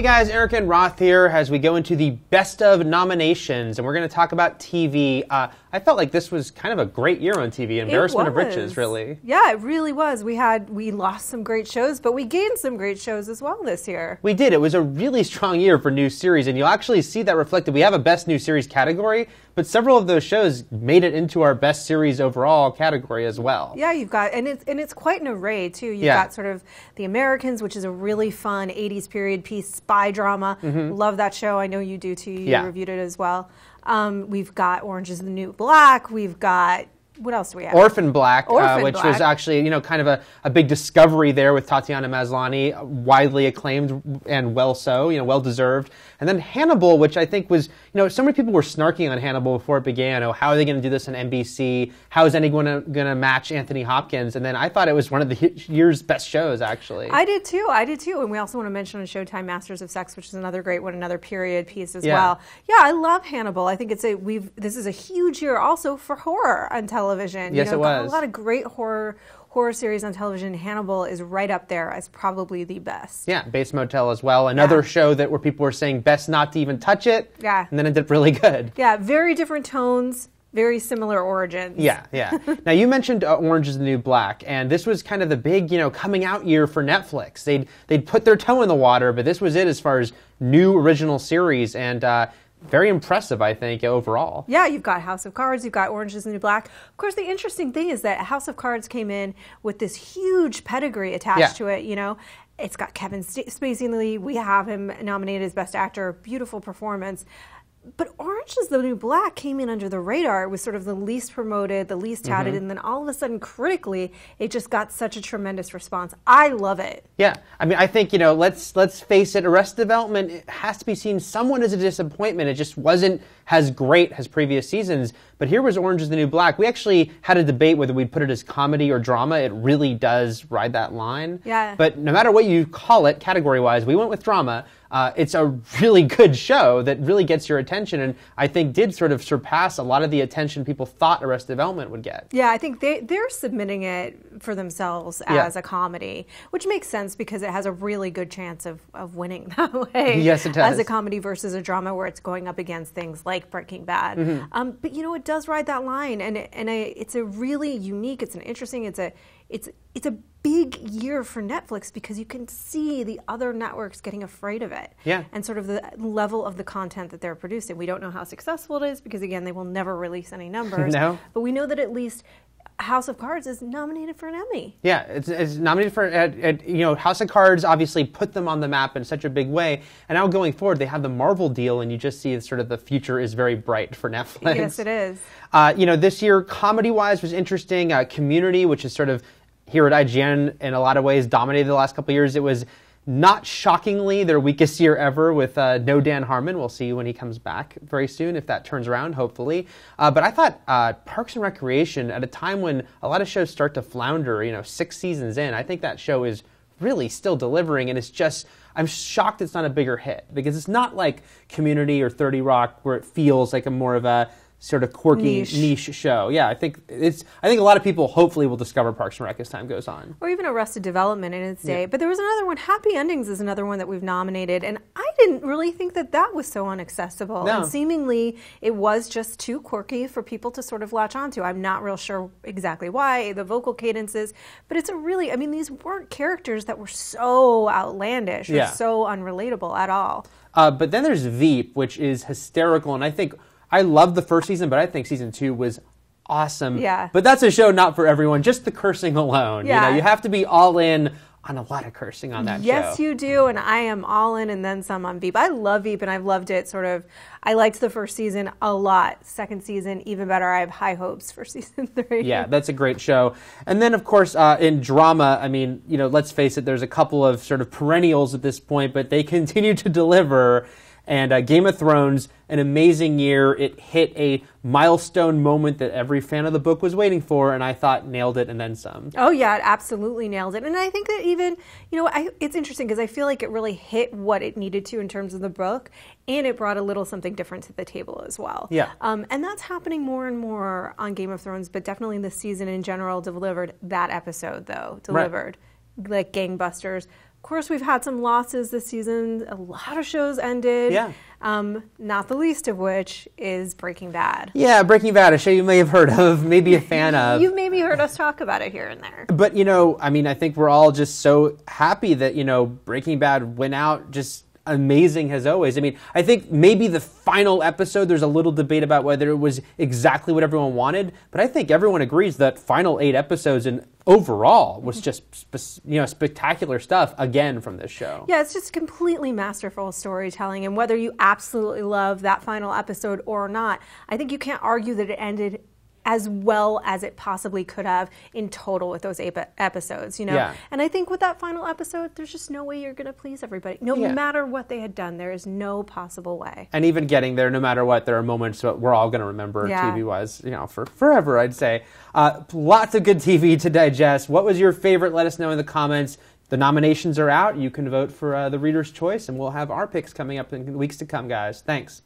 guys, Eric and Roth here as we go into the best of nominations, and we're going to talk about TV. I felt like this was kind of a great year on TV, embarrassment of riches, really. Yeah, it really was. We lost some great shows, but we gained some great shows as well this year. We did. It was a really strong year for new series, and you'll actually see that reflected. We have a best new series category, but several of those shows made it into our best series overall category as well. Yeah, you've got, and it's quite an array too. You've got sort of The Americans, which is a really fun 80s period piece spy drama. Love that show. I know you do too. You reviewed it as well. We've got Orange is the New Black. We've got, what else do we have? Orphan Black, which was actually, kind of a big discovery there with Tatiana Maslany, widely acclaimed and well so, well deserved. And then Hannibal, which I think was, so many people were snarking on Hannibal before it began. Oh, how are they going to do this on NBC? How is anyone going to match Anthony Hopkins? And then I thought it was one of the year's best shows, actually. I did too. And we also want to mention on Showtime Masters of Sex, which is another great one, another period piece as well. Yeah, I love Hannibal. I think this is a huge year also for horror on television. Yes, it was. A lot of great horror series on television. Hannibal is right up there as probably the best. Yeah, Bates Motel as well. Another show where people were saying best not to even touch it. Yeah. And then it did really good. Yeah, very different tones, very similar origins. Yeah. Now, you mentioned Orange is the New Black, and this was kind of the big, coming out year for Netflix. They'd put their toe in the water, but this was it as far as new original series, and very impressive, I think, overall. Yeah, you've got House of Cards, you've got Orange is the New Black. Of course, the interesting thing is that House of Cards came in with this huge pedigree attached to it, It's got Kevin Spacey. We have him nominated as Best Actor. Beautiful performance. But Orange is the New Black came in under the radar. It was sort of the least promoted, the least touted, and then all of a sudden, critically, it just got such a tremendous response. I love it. Yeah, I think, let's face it, Arrested Development, it has to be seen somewhat as a disappointment. It just wasn't as great as previous seasons. But here was Orange is the New Black. We actually had a debate whether we'd put it as comedy or drama. It really does ride that line. Yeah. But no matter what you call it, category-wise, we went with drama. It's a really good show that really gets your attention, and I think did sort of surpass a lot of the attention people thought Arrested Development would get. Yeah, I think they're submitting it for themselves as a comedy, which makes sense because it has a really good chance of winning that way. Yes, it does. As a comedy versus a drama where it's going up against things like Breaking Bad. But it does ride that line, and it's a really unique, it's an interesting, it's a big year for Netflix because you can see the other networks getting afraid of it. Yeah. And sort of the level of the content that they're producing. We don't know how successful it is because, again, they will never release any numbers. No. But we know that at least House of Cards is nominated for an Emmy. Yeah, it's nominated for, House of Cards obviously put them on the map in such a big way. And now going forward, they have the Marvel deal, and you just see sort of the future is very bright for Netflix. Yes, it is. This year, comedy-wise, was interesting. Community, which is sort of here at IGN in a lot of ways dominated the last couple of years. It was not shockingly their weakest year ever with no Dan Harmon. We'll see when he comes back very soon, if that turns around, hopefully. But I thought Parks and Recreation, at a time when a lot of shows start to flounder, 6 seasons in, I think that show is really still delivering, and it's just, I'm shocked it's not a bigger hit, because it's not like Community or 30 Rock where it feels like a more of a sort of quirky niche show. Yeah, I think a lot of people hopefully will discover Parks and Rec as time goes on. Or even Arrested Development in its day. Yeah. But there was another one, Happy Endings is another one that we've nominated, and I didn't really think that was so inaccessible. No. And seemingly it was just too quirky for people to sort of latch onto. I'm not real sure exactly why, the vocal cadences, but it's these weren't characters that were so outlandish or so unrelatable at all. But then there's Veep, which is hysterical, and I loved the first season, but I think season 2 was awesome. Yeah. But that's a show not for everyone, just the cursing alone. Yeah. You have to be all in on a lot of cursing on that show. Yes, you do, and I am all in and then some on Veep. I love Veep, and I've loved it I liked the first season a lot. Second season, even better. I have high hopes for season 3. Yeah, that's a great show. And then, of course, in drama, let's face it, there's a couple of sort of perennials at this point, but they continue to deliver. And Game of Thrones, an amazing year. It hit a milestone moment that every fan of the book was waiting for, and I thought nailed it and then some. Oh, yeah, it absolutely nailed it. And I think that even, it's interesting because I feel like it really hit what it needed to in terms of the book, and it brought a little something different to the table as well. Yeah. And that's happening more and more on Game of Thrones, but definitely this season in general delivered that episode, though. Delivered. Like gangbusters. Of course, we've had some losses this season. A lot of shows ended. Yeah. Not the least of which is Breaking Bad. Yeah, Breaking Bad, a show you may have heard of, maybe a fan of. You've maybe heard us talk about it here and there. But, I mean, I think we're all just so happy that, Breaking Bad went out just amazing as always. I mean, I think maybe the final episode, there's a little debate about whether it was exactly what everyone wanted, but I think everyone agrees that final 8 episodes and overall was just spectacular stuff again from this show. Yeah, it's just completely masterful storytelling, and whether you absolutely love that final episode or not, I think you can't argue that it ended as well as it possibly could have in total with those 8 episodes, Yeah. And I think with that final episode, there's just no way you're going to please everybody. No matter what they had done, there is no possible way. And even getting there, no matter what, there are moments that we're all going to remember TV-wise, for forever, I'd say. Lots of good TV to digest. What was your favorite? Let us know in the comments. The nominations are out. You can vote for the Reader's Choice, and we'll have our picks coming up in weeks to come, guys. Thanks.